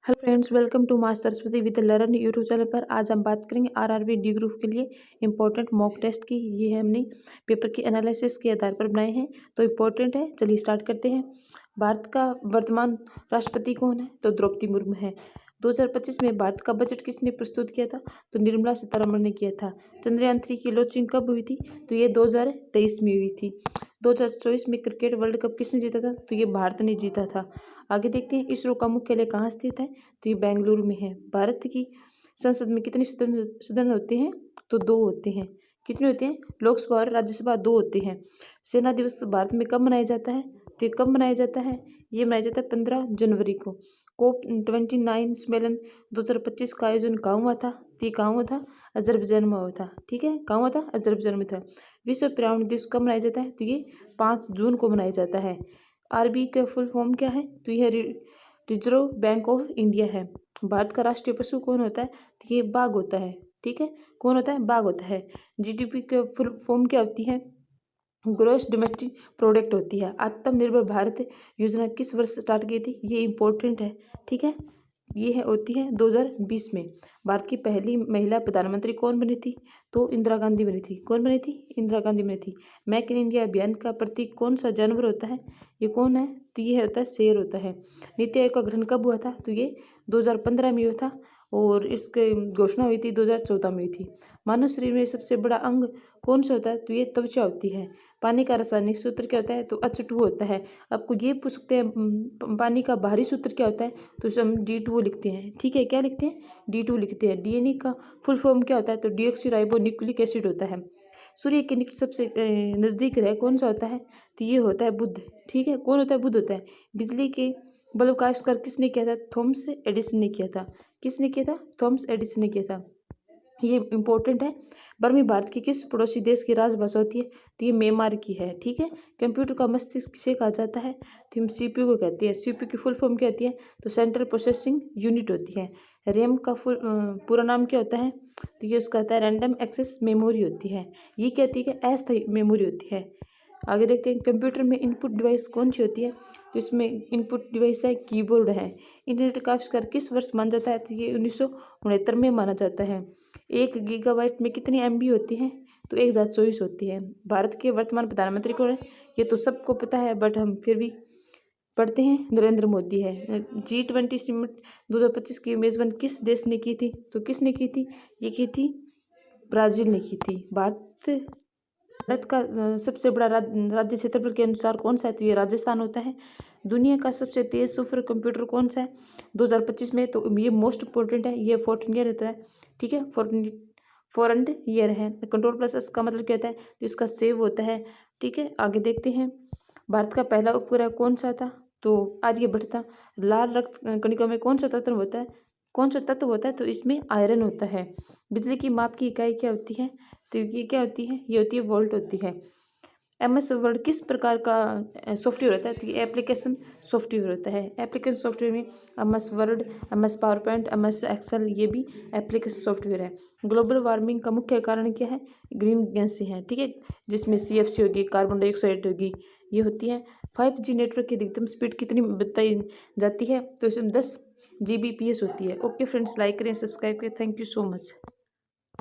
Hello friends, welcome to master Saraswati with learn YouTube channel पर। आज हम बात करेंगे आरआरबी डी ग्रुप के लिए इंपॉर्टेंट मॉक टेस्ट की। ये हमने पेपर के एनालिसिस के आधार पर बनाए हैं, तो इम्पोर्टेंट है। चलिए स्टार्ट करते हैं। भारत का वर्तमान राष्ट्रपति कौन है? तो द्रौपदी मुर्मू है। 2025 में भारत का बजट किसने प्रस्तुत किया था? तो निर्मला सीतारमण ने किया था। चंद्रयान 3 की लॉन्चिंग कब हुई थी? तो ये 2023 में हुई थी। 2024 में क्रिकेट वर्ल्ड कप किसने जीता था? तो ये भारत ने जीता था। आगे देखते हैं, इसरो का मुख्यालय कहाँ स्थित है? तो ये बेंगलुरु में है। भारत की संसद में कितने सदन होते हैं? तो 2 होते हैं। कितने होते हैं? लोकसभा और राज्यसभा 2 होते हैं। सेना दिवस भारत में कब मनाया जाता है? तो ये कब मनाया जाता है? ये मनाया जाता है 15 जनवरी को। COP29 सम्मेलन 2025 का आयोजन कहाँ हुआ था? तो ये कहाँ हुआ था? अजरबैजान में हुआ था। ठीक है, कहाँ हुआ था? अजरबैजान में था। विश्व पर्यावरण दिवस कब मनाया जाता है? तो ये 5 जून को मनाया जाता है। आरबीआई का फुल फॉर्म क्या है? तो यह रिजर्व बैंक ऑफ इंडिया है। भारत का राष्ट्रीय पशु कौन होता है? तो ये बाघ होता है। ठीक है, कौन होता है? बाघ होता है। जीडीपी का फुल फॉर्म क्या होती है? ग्रॉस डोमेस्टिक प्रोडक्ट होती है। आत्मनिर्भर भारत योजना किस वर्ष स्टार्ट की थी? ये इम्पोर्टेंट है। ठीक है, ये है होती है 2020 में। भारत की पहली महिला प्रधानमंत्री कौन बनी थी? तो इंदिरा गांधी बनी थी। कौन बनी थी? इंदिरा गांधी बनी थी। मेक इन इंडिया अभियान का प्रतीक कौन सा जानवर होता है? ये कौन है? तो ये होता है शेर होता है। नीति आयोग का गठन कब हुआ था? तो ये 2015 में हुआ था और इसकी घोषणा हुई थी 2014 में हुई थी। मानव शरीर में सबसे बड़ा अंग कौन सा होता है? तो ये त्वचा होती है। पानी का रासायनिक सूत्र क्या होता है? तो H2 होता है। आपको ये पूछ सकते हैं पानी का बाहरी सूत्र क्या होता है? तो उसे हम D2 लिखते हैं। ठीक है, क्या लिखते हैं? D2 लिखते हैं। डीएनए का फुल फॉर्म क्या होता है? तो डीऑक्सीराइबोन्यूक्लिक एसिड होता है। सूर्य के निकट सबसे नज़दीक ग्रह कौन सा होता है? तो ये होता है बुध। ठीक है, कौन होता है? बुध होता है। बिजली के बल्ब का आविष्कार किसने किया था? थॉमस एडिसन ने किया था। किसने किया था? थॉमस एडिसन ने किया था। ये इम्पोर्टेंट है। बर्मी भारत की किस पड़ोसी देश की राजभाषा होती है? तो ये म्यांमार की है। ठीक है, कंप्यूटर का मस्तिष्क किसे कहा जाता है? तो हम सीपीयू को कहते हैं। सीपीयू की फुल फॉर्म क्या होती है? तो सेंट्रल प्रोसेसिंग यूनिट होती है। रैम का पूरा नाम क्या होता है? तो ये उसका होता है रैंडम एक्सेस मेमोरी होती है। ये क्या होती है? अस्थायी मेमोरी होती है। आगे देखते हैं, कंप्यूटर में इनपुट डिवाइस कौन सी होती है? तो इसमें इनपुट डिवाइस है कीबोर्ड है। इंटरनेट का आविष्कार किस वर्ष माना जाता है? तो ये 1969 में माना जाता है। 1 गीगाबाइट में कितनी MB होती है? तो 1024 होती है। भारत के वर्तमान प्रधानमंत्री कौन है? ये तो सबको पता है, बट हम फिर भी पढ़ते हैं। नरेंद्र मोदी है। G20 समिट 2025 की मेजबान किस देश ने की थी? तो किसने की थी? ये की थी ब्राज़ील ने की थी। भारत का सबसे बड़ा राज्य क्षेत्रफल के अनुसार कौन सा है? तो ये राजस्थान होता है। दुनिया का सबसे तेज सुपर कंप्यूटर कौन सा है 2025 में? तो ये मोस्ट इम्पोर्टेंट है। ये 14 ईयर होता है। ठीक है, 400 ईयर है। कंट्रोल प्लस एस का मतलब क्या होता है? तो इसका सेव होता है। ठीक है, आगे देखते हैं, भारत का पहला उपग्रह कौन सा था? तो आर्यभट्ट था। लाल रक्त कणिका में कौन सा तत्व होता है? कौन सा तत्व होता है? तो इसमें आयरन होता है। बिजली की माप की इकाई क्या होती है? तो ये क्या होती है? ये होती है वोल्ट होती है। MS वर्ड किस प्रकार का सॉफ्टवेयर होता है? तो ये एप्लीकेशन सॉफ्टवेयर होता है। एप्लीकेशन सॉफ्टवेयर में MS Word, MS PowerPoint, MS Excel, ये भी एप्लीकेशन सॉफ्टवेयर है। ग्लोबल वार्मिंग का मुख्य कारण क्या है? ग्रीन गैसें हैं। ठीक है, जिसमें CFC होगी, कार्बन डाइऑक्साइड होगी, ये होती है। 5G नेटवर्क की अधिकतम स्पीड कितनी बताई जाती है? तो इसमें 10 Gbps होती है। ओके फ्रेंड्स, लाइक करें, सब्सक्राइब करें। Thank you so much.